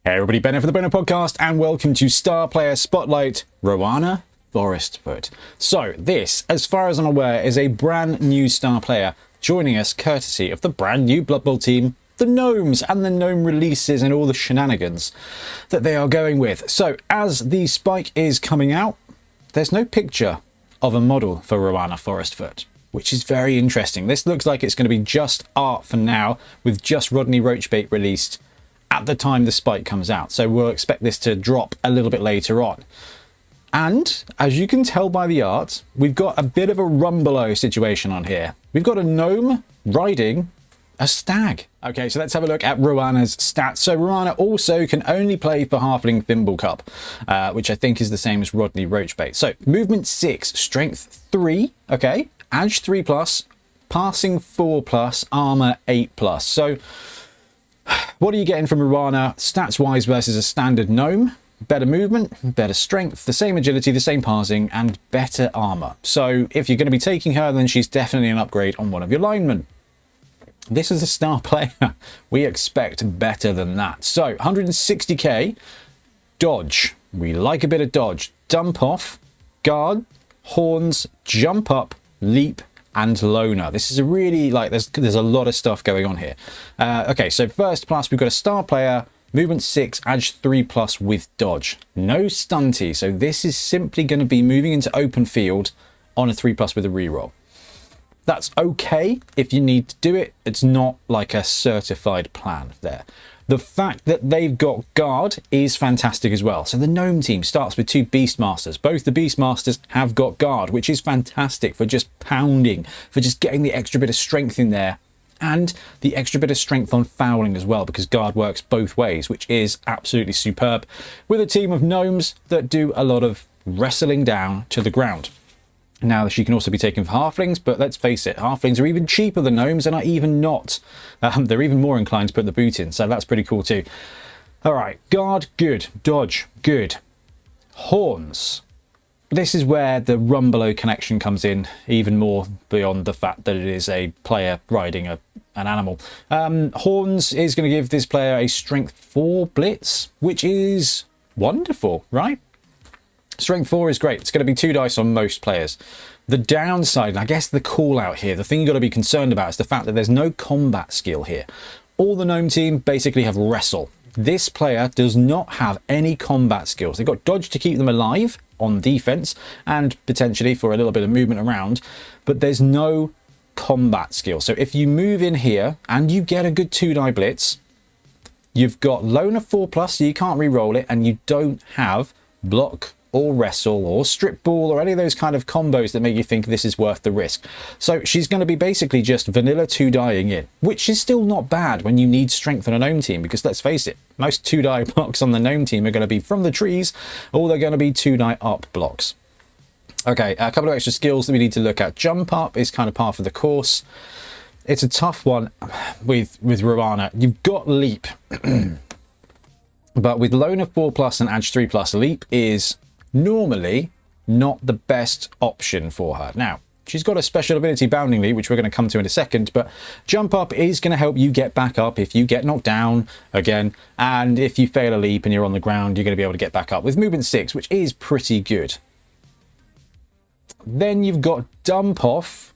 Hey everybody, Ben here for the Bonehead podcast, and welcome to Star Player Spotlight, Rowana Forestfoot. So this, as far as I'm aware, is a brand new star player joining us courtesy of the brand new Blood Bowl team, the Gnomes, and the Gnome releases and all the shenanigans that they are going with. So as the spike is coming out, there's no picture of a model for Rowana Forestfoot, which is very interesting. This looks like it's going to be just art for now, with just Rodney Roachbait released at the time the spike comes out. So we'll expect this to drop a little bit later on. And as you can tell by the art, we've got a bit of a Rumbelow situation on here. We've got a gnome riding a stag. Okay, so let's have a look at Rowana's stats. So Rowana also can only play for Halfling Thimble Cup, which I think is the same as Rodney Roachbait. So movement 6, strength 3, okay, edge 3+, passing 4+, armor 8+. So what are you getting from Rowana stats wise versus a standard gnome? Better movement, better strength, the same agility, the same passing, and better armor. So if you're going to be taking her, then she's definitely an upgrade on one of your linemen. This is a star player. We expect better than that. So 160k, dodge. We like a bit of dodge. Dump off, guard, horns, jump up, leap, and loner. This is a really, like, there's a lot of stuff going on here. Okay, so first plus we've got a star player, movement 6, edge 3+ with dodge. No stunty, so this is simply going to be moving into open field on a 3+ with a reroll. That's okay if you need to do it. It's not like a certified plan there. The fact that they've got guard is fantastic as well. So the gnome team starts with 2 beastmasters. Both the beastmasters have got guard, which is fantastic for just pounding, for just getting the extra bit of strength in there, and the extra bit of strength on fouling as well, because guard works both ways, which is absolutely superb, with a team of gnomes that do a lot of wrestling down to the ground. Now, she can also be taken for halflings, but let's face it, halflings are even cheaper than gnomes and are even not. They're even more inclined to put the boot in, so that's pretty cool too. All right, guard, good. Dodge, good. Horns. This is where the Rumbelow connection comes in, even more beyond the fact that it is a player riding an animal. Horns is going to give this player a strength 4 blitz, which is wonderful, right? Strength 4 is great. It's going to be 2 dice on most players. The downside, and I guess the call out here, the thing you've got to be concerned about is the fact that there's no combat skill here. All the gnome team basically have wrestle. This player does not have any combat skills. They've got dodge to keep them alive on defense and potentially for a little bit of movement around, but there's no combat skill. So if you move in here and you get a good 2-die blitz, you've got loner 4+, so you can't re-roll it, and you don't have block or wrestle or strip ball or any of those kind of combos that make you think this is worth the risk. So she's going to be basically just vanilla 2-dying in, which is still not bad when you need strength on a gnome team, because let's face it, most 2-die blocks on the gnome team are going to be from the trees, or they're going to be 2-die up blocks. Okay, a couple of extra skills that we need to look at. Jump up is kind of par for the course. It's a tough one with Rowana. You've got leap, but with loner 4+ and edge 3+, leap is normally not the best option for her. Now, she's got a special ability, Bounding Leap, which we're going to come to in a second, but jump up is going to help you get back up if you get knocked down again, and if you fail a leap and you're on the ground, you're going to be able to get back up with movement 6, which is pretty good. Then you've got dump off.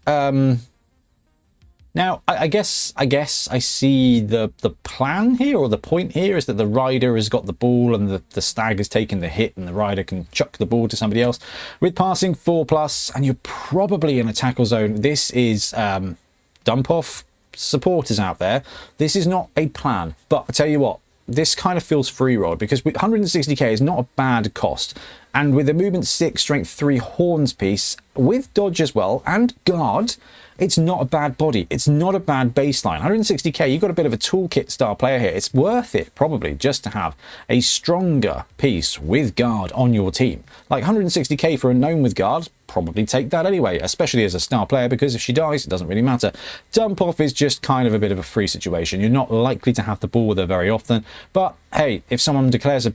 Now, I guess I see the plan here, or the point here, is that the rider has got the ball and the stag has taken the hit and the rider can chuck the ball to somebody else. With passing 4+, and you're probably in a tackle zone, this is dump off supporters out there. This is not a plan, but I tell you what, this kind of feels free roll, because 160k is not a bad cost. And with a movement 6, strength 3 horns piece, with dodge as well, and guard, it's not a bad body. It's not a bad baseline. 160k, you've got a bit of a toolkit star player here. It's worth it, probably, just to have a stronger piece with guard on your team. Like 160k for a gnome with guard, probably take that anyway, especially as a star player, because if she dies, it doesn't really matter. Dump off is just kind of a bit of a free situation. You're not likely to have the ball with her very often, but hey, if someone declares a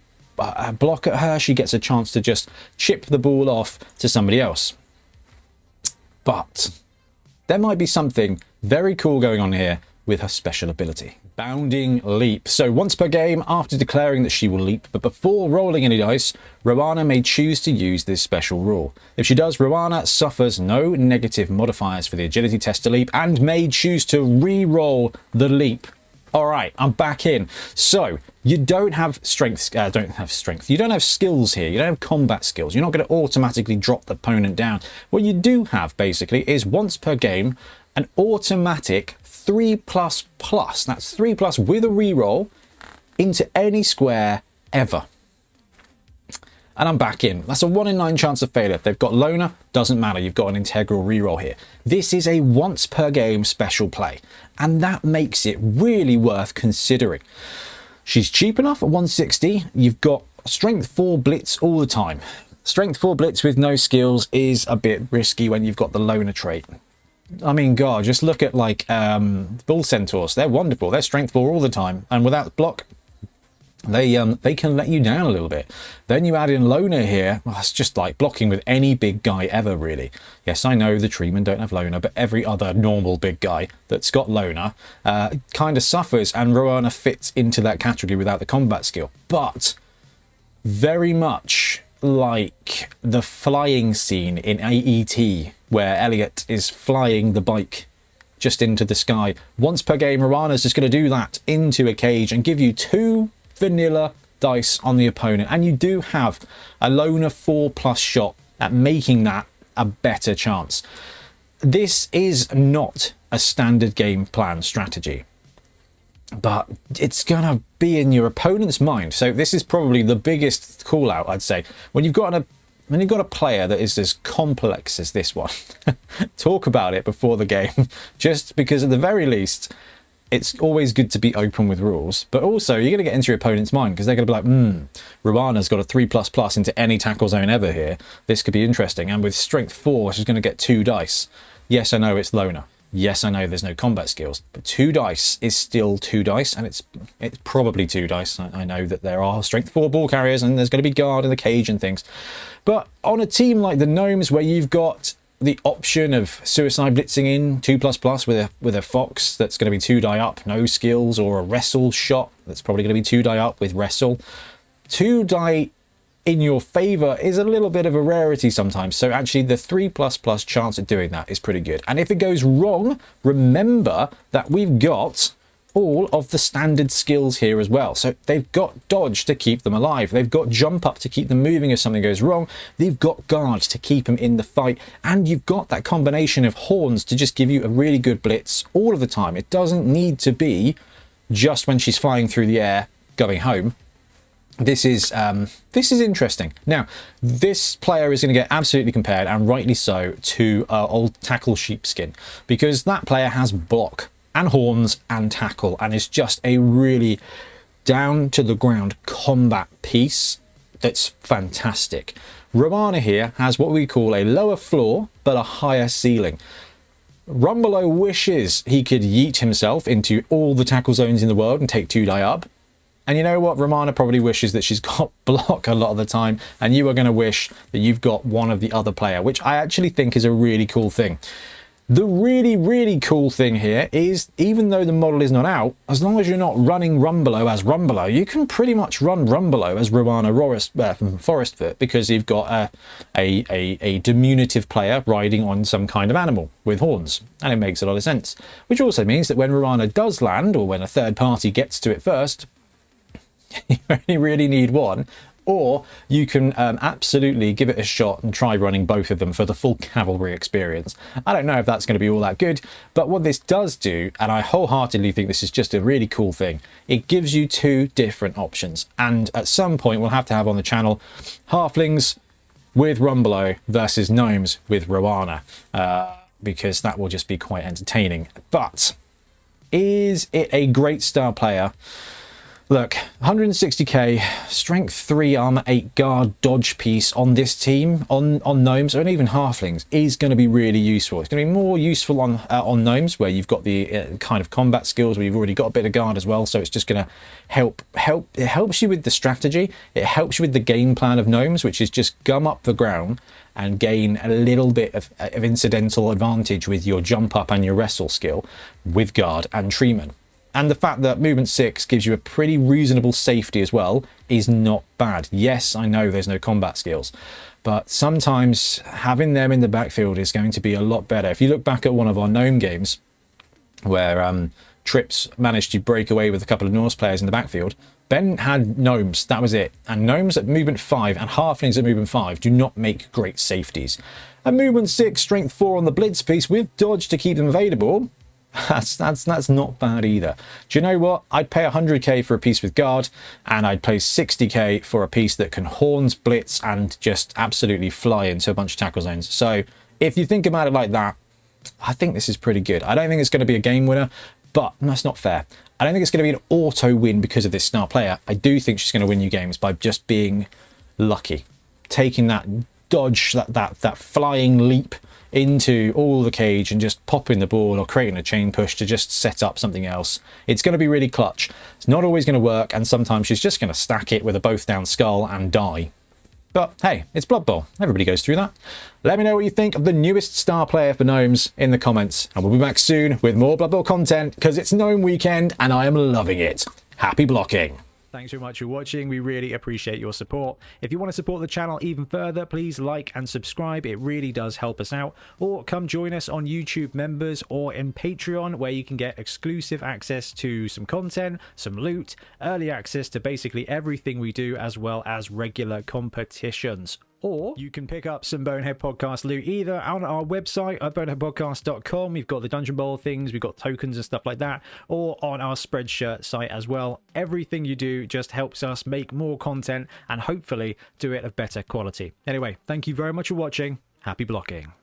block at her, she gets a chance to just chip the ball off to somebody else. But there might be something very cool going on here with her special ability. Bounding Leap. So once per game, after declaring that she will leap, but before rolling any dice, Rowana may choose to use this special rule. If she does, Rowana suffers no negative modifiers for the agility test to leap and may choose to re-roll the leap. All right, I'm back in. So you don't have strength. You don't have skills here. You don't have combat skills. You're not going to automatically drop the opponent down. What you do have basically is once per game, an automatic 3++. That's 3+ with a reroll into any square ever. And I'm back in. That's a 1 in 9 chance of failure. If they've got loner, doesn't matter. You've got an integral reroll here. This is a once per game special play, and that makes it really worth considering. She's cheap enough at 160. You've got strength 4 blitz all the time. Strength 4 blitz with no skills is a bit risky when you've got the loner trait. I mean, God, just look at like bull centaurs. They're wonderful. They're strength 4 all the time, and without block, they can let you down a little bit. Then you add in loner here. Well, it's just like blocking with any big guy ever, really. Yes, I know the treemen don't have loner, but every other normal big guy that's got loner kind of suffers, and Rowana fits into that category without the combat skill. But very much like the flying scene in AET, where Elliot is flying the bike just into the sky. Once per game, Rowana's just going to do that into a cage and give you 2 vanilla dice on the opponent. And you do have a loner 4+ shot at making that a better chance. This is not a standard game plan strategy, but it's going to be in your opponent's mind. So this is probably the biggest call out, I'd say. When you've got a player that is as complex as this one, talk about it before the game, just because at the very least, it's always good to be open with rules, but also you're going to get into your opponent's mind because they're going to be like, Rowana's got a 3++ into any tackle zone ever here. This could be interesting. And with strength 4, she's going to get 2 dice. Yes, I know it's loner. Yes, I know there's no combat skills, but 2 dice is still 2 dice, and it's probably 2 dice. I know that there are strength 4 ball carriers, and there's going to be guard in the cage and things. But on a team like the Gnomes, where you've got the option of suicide blitzing in 2++ with a fox that's going to be 2 die up, no skills, or a wrestle shot that's probably going to be 2 die up with wrestle, 2 die in your favor is a little bit of a rarity sometimes. So actually the 3++ chance of doing that is pretty good. And if it goes wrong, remember that we've got all of the standard skills here as well. So they've got dodge to keep them alive. They've got jump up to keep them moving if something goes wrong. They've got guard to keep them in the fight. And you've got that combination of horns to just give you a really good blitz all of the time. It doesn't need to be just when she's flying through the air going home. This is interesting. Now, this player is going to get absolutely compared, and rightly so, to old Tackle Sheepskin, because that player has block and horns and tackle, and is just a really down to the ground combat piece that's fantastic. Rowana here has what we call a lower floor but a higher ceiling. Rumbelow wishes he could yeet himself into all the tackle zones in the world and take 2 die up. And you know what? Rowana probably wishes that she's got block a lot of the time, and you are going to wish that you've got one of the other player, which I actually think is a really cool thing. The really, really cool thing here is, even though the model is not out, as long as you're not running Rumbelow as Rumbelow, you can pretty much run Rumbelow as Rowana Forestfoot, because you've got a diminutive player riding on some kind of animal with horns, and it makes a lot of sense. Which also means that when Rowana does land, or when a third party gets to it first, you only really need one, or you can absolutely give it a shot and try running both of them for the full cavalry experience. I don't know if that's going to be all that good, but what this does do, and I wholeheartedly think this is just a really cool thing, it gives you 2 different options. And at some point we'll have to have on the channel halflings with Rumbelow versus gnomes with Rowana, because that will just be quite entertaining. But is it a great star player? Look, 160k, strength 3, armor 8, guard, dodge piece on this team, on gnomes, and even halflings, is going to be really useful. It's going to be more useful on gnomes, where you've got the kind of combat skills, where you've already got a bit of guard as well, so it's just going to help. It helps you with the strategy, it helps you with the game plan of gnomes, which is just gum up the ground and gain a little bit of incidental advantage with your jump up and your wrestle skill with guard and treeman. And the fact that movement 6 gives you a pretty reasonable safety as well is not bad. Yes, I know there's no combat skills, but sometimes having them in the backfield is going to be a lot better. If you look back at one of our Gnome games where Trips managed to break away with a couple of Norse players in the backfield, Ben had Gnomes, that was it. And Gnomes at movement 5 and Halflings at movement 5 do not make great safeties. And movement 6, strength 4 on the Blitz piece with dodge to keep them available, that's not bad either. Do you know what? I'd pay 100k for a piece with guard, and I'd pay 60k for a piece that can horns, blitz, and just absolutely fly into a bunch of tackle zones. So if you think about it like that, I think this is pretty good. I don't think it's going to be a game winner, but that's not fair. I don't think it's going to be an auto win because of this star player. I do think she's going to win you games by just being lucky, taking that dodge, that flying leap into all the cage and just popping the ball or creating a chain push to just set up something else. It's going to be really clutch. It's not always going to work, and sometimes she's just going to stack it with a both down skull and die. But hey, it's Blood Bowl. Everybody goes through that. Let me know what you think of the newest star player for Gnomes in the comments, and we'll be back soon with more Blood Bowl content because it's Gnome weekend and I am loving it. Happy blocking. Thanks very much for watching. We really appreciate your support. If you want to support the channel even further, please like and subscribe. It really does help us out. Or come join us on YouTube members or in Patreon, where you can get exclusive access to some content, some loot, early access to basically everything we do, as well as regular competitions. Or you can pick up some Bonehead Podcast loot either on our website at boneheadpodcast.com. We've got the Dungeon Bowl things, we've got tokens and stuff like that, or on our Spreadshirt site as well. Everything you do just helps us make more content and hopefully do it of better quality. Anyway, thank you very much for watching. Happy blocking.